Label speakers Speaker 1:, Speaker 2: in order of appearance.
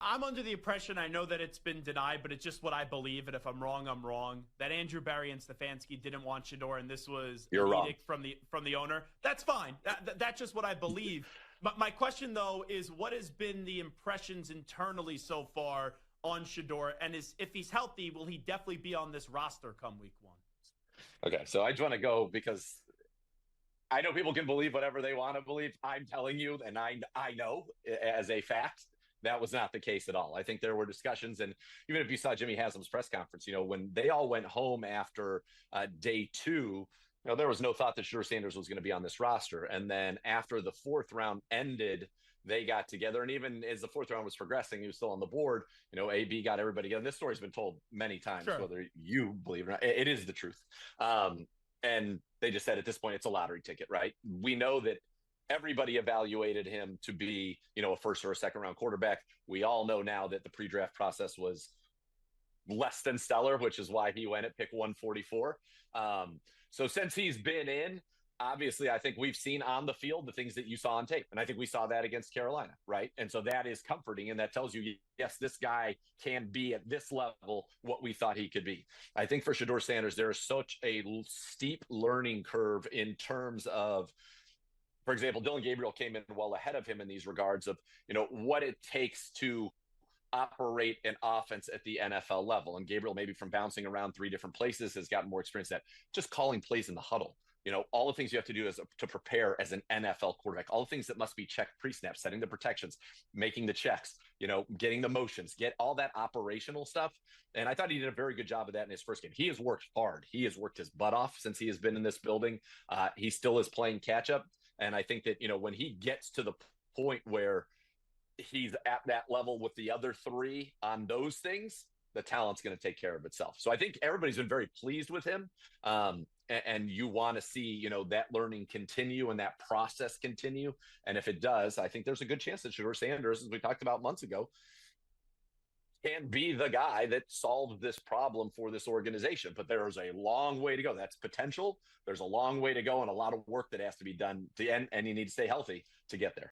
Speaker 1: I'm under the impression, I know that it's been denied, but it's just what I believe. And if I'm wrong, I'm wrong. That Andrew Barry and Stefanski didn't want Shedeur, and this was
Speaker 2: You're
Speaker 1: an
Speaker 2: wrong.
Speaker 1: edict from the owner. That's fine. That's just what I believe. But my question, though, is what has been the impressions internally so far on Shedeur? And if he's healthy, will he definitely be on this roster come week one?
Speaker 2: Okay, so I just want to go because I know people can believe whatever they want to believe. I'm telling you, and I know as a fact that was not the case at all. I think there were discussions, and even if you saw Jimmy Haslam's press conference, when they all went home after day two, there was no thought that Shedeur Sanders was going to be on this roster. And then after the fourth round ended, they got together, and even as the fourth round was progressing, he was still on the board. AB got everybody together. This story's been told many times,
Speaker 1: Sure.
Speaker 2: whether you believe it or not. It is the truth. And they just said at this point, it's a lottery ticket, right? We know that everybody evaluated him to be, a first or a second round quarterback. We all know now that the pre-draft process was less than stellar, which is why he went at pick 144. So since he's been in, obviously, I think we've seen on the field the things that you saw on tape. And I think we saw that against Carolina, right? And so that is comforting. And that tells you, yes, this guy can be at this level what we thought he could be. I think for Shedeur Sanders, there is such a steep learning curve in terms of, for example, Dylan Gabriel came in well ahead of him in these regards of, what it takes to operate an offense at the NFL level. And Gabriel, maybe from bouncing around three different places, has gotten more experience at just calling plays in the huddle. All the things you have to do is to prepare as an NFL quarterback, all the things that must be checked pre-snap, setting the protections, making the checks, getting the motions, get all that operational stuff. And I thought he did a very good job of that in his first game. He has worked hard. He has worked his butt off since he has been in this building. He still is playing catch up. And I think that, when he gets to the point where he's at that level with the other three on those things, the talent's going to take care of itself. So I think everybody's been very pleased with him. And you want to see, that learning continue and that process continue. And if it does, I think there's a good chance that Shedeur Sanders, as we talked about months ago, can be the guy that solved this problem for this organization. But there is a long way to go. That's potential. There's a long way to go and a lot of work that has to be done to end, and you need to stay healthy to get there.